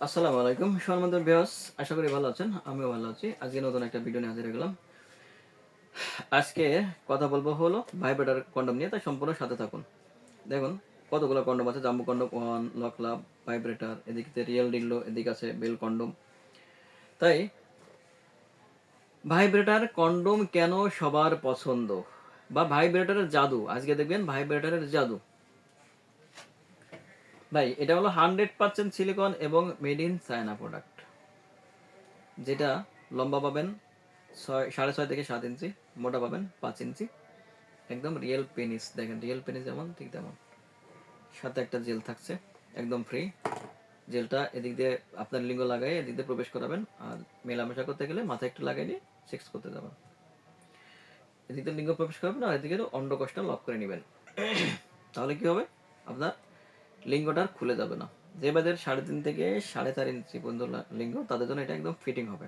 আসসালামু আলাইকুম সম্মানিত ভিউয়ার্স, আশা করি ভালো আছেন। আমিও ভালো আছি। আজকে নতুন একটা ভিডিও নিয়ে হাজির হয়ে গেলাম। আজকে কথা বলবো হলো ভাইব্রেটর কন্ডম নিয়ে, তাই সম্পূর্ণ সাথে থাকুন। দেখুন কতগুলো কন্ডম আছে: জাম্বো কন্ডম ওয়ান, লক লাভ, ভাইব্রেটর, এদিকে রিয়েল ডিল্লো, এদিকে আছে বেল কন্ডম। তাই ভাইব্রেটর কন্ডম কেন সবার পছন্দ, বা ভাইব্রেটরের জাদু, আজকে দেখবেন ভাইব্রেটরের জাদু। ভাই এটা হলো 100% সিলিকন এবং মেড ইন চায়না প্রোডাক্ট। যেটা লম্বা পাবেন 6.5 থেকে 7 ইঞ্চি, মোটা পাবেন 5 ইঞ্চি। একদম রিয়েল পেনিস, দেখেন রিয়েল পেনিস যেমন ঠিক তেমন। সাথে একটা জেল থাকছে, একদম ফ্রি। জেলটা এদিক দিয়ে আপনার লিঙ্গ লাগাই এদিক দিয়ে প্রবেশ করাবেন, আর মেলামেশা করতে গেলে মাথায় একটু লাগাই দিয়ে সেক্স করতে যাবেন। এদিক দিয়ে লিঙ্গ প্রবেশ করাবেন আর এদিকে অন্ডকোষটা লক করে নেবেন। তাহলে কি হবে, আপনার লিঙ্গটা আর খুলে যাবে না। যে বাদের 3.5 থেকে 4.5 ইঞ্চি পর্যন্ত লিঙ্গ, তাদের জন্য এটা একদম ফিটিং হবে।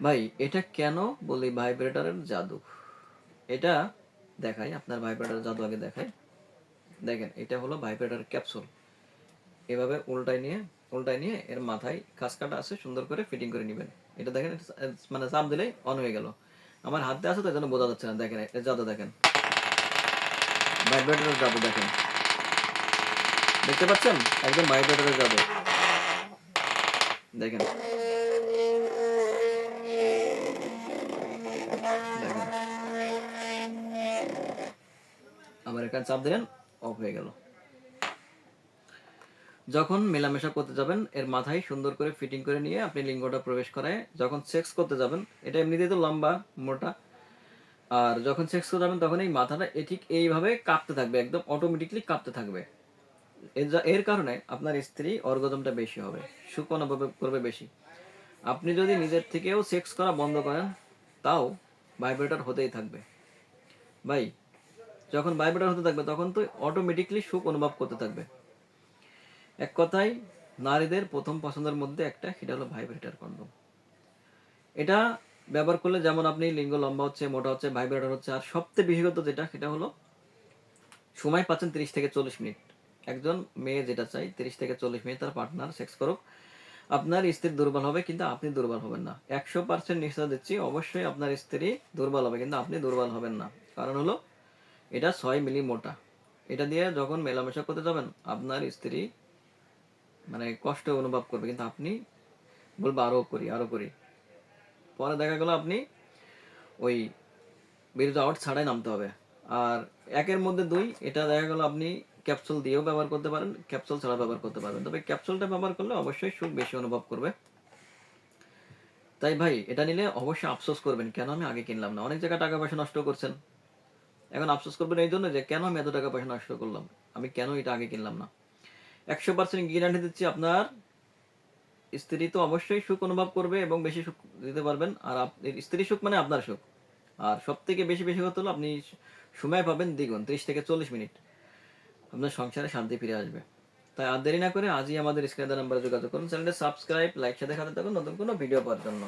ভাই এটা কেন বলি ভাইব্রেটরের জাদু, এটা দেখাই আপনার ভাইব্রেটরের জাদু আগে দেখাই। দেখেন এটা হলো ভাইব্রেটর ক্যাপসুল। এভাবে উল্টায় নিয়ে এর মাথায় কাজ কাটা আছে, সুন্দর করে ফিটিং করে নেবেন। এটা দেখেন, মানে চাপ দিলেই অন হয়ে গেল। আমার হাতে আছে তো এই জন্য বোঝা যাচ্ছে না। দেখেন এর জাদু দেখেন, ভাইব্রেটরের জাদু দেখেন, দেখতে পাচ্ছেন? একদম ভাইব্রেটরের জাদু দেখেন, দেখেন আবার এখানে চাপ দিলেন, অফ হয়ে গেল। যখন মেলামেশা করতে যাবেন এর মাথায় সুন্দর করে ফিটিং করে নিয়ে আপনি লিঙ্গটা প্রবেশ করায় যখন সেক্স করতে যাবেন, এটা এমনিতেই তো লম্বা মোটা, আর যখন সেক্স করতে যাবেন তখন এই মাথাটা ঠিক এইভাবে কাঁপতে থাকবে, একদম অটোমেটিকলি কাঁপতে থাকবে। এর কারণে আপনার স্ত্রী অর্গাজমটা বেশি হবে, সুখ অনুভব করবে বেশি। আপনি যদি নিজের থেকেও সেক্স করা বন্ধ করেন, তাও ভাইব্রেটর হতেই থাকবে। ভাই যখন ভাইব্রেটর হতে থাকবে তখন তো অটোমেটিকলি সুখ অনুভব করতে থাকবে। এক কথায় নারীদের প্রথম পছন্দের মধ্যে একটা, সেটা হলো ভাইব্রেটর কন্ডম। এটা ব্যবহার করলে যেমন আপনি লিঙ্গ লম্বা হচ্ছে, মোটা হচ্ছে, ভাইব্রেটর হচ্ছে, আর সবচেয়ে বিশেষত যেটা সেটা হলো সময় পাচ্ছেন 30 থেকে 40 মিনিট। একজন মেয়ে যেটা চাই 30 থেকে 40 মিনিট তার পার্টনার সেক্স করুক। আপনার স্ত্রী দুর্বল হবে কিন্তু আপনি দুর্বল হবেন না। 100% নিশ্চয় দিচ্ছি, অবশ্যই আপনার স্ত্রী দুর্বল হবে কিন্তু আপনি দুর্বল হবেন না। কারণ হলো এটা 6 মিলি মোটা। এটা দিয়ে যখন মেলামেশা করতে যাবেন আপনার স্ত্রী মানে কষ্ট অনুভব করবে, কিন্তু আপনি বলবো আরো করি আরো করি। পরে দেখা গেল আপনি ওই বিরুদ্ধ আউট ছাড়াই নামতে হবে। আর একের মধ্যে দুই, এটা দেখা গেল আপনি ক্যাপসুল দিয়েও ব্যবহার করতে পারেন, ক্যাপসুল ছাড়া ব্যবহার করতে পারবেন। তবে ক্যাপসুলটা ব্যবহার করলে অবশ্যই সুখ বেশি অনুভব করবে। তাই ভাই এটা নিলে অবশ্যই আফসোস করবেন, কেন আমি আগে কিনলাম না। অনেক জায়গায় টাকা পয়সা নষ্ট করছেন, এখন আফসোস করবেন এই জন্য যে কেন আমি এত টাকা পয়সা নষ্ট করলাম, আমি কেন এটা আগে কিনলাম না। 100% গ্যারান্টি দিচ্ছি আপনার স্ত্রী তো অবশ্যই সুখ অনুভব করবে এবং বেশি সুখ দিতে পারবেন। আর স্ত্রী সুখ মানে আপনার সুখ। আর সব থেকে বেশি বেশি কথা হলো আপনি সময় পাবেন দ্বিগুণ, 30 থেকে 40 মিনিট। আপনার সংসারে শান্তি ফিরে আসবে। তাই আর দেরি না করে আজই আমাদের স্ক্রিনে নাম্বারে যোগাযোগ করুন। চ্যানেলটা সাবস্ক্রাইব, লাইক সাথে থাকুন নতুন কোনো ভিডিও পাওয়ার জন্য।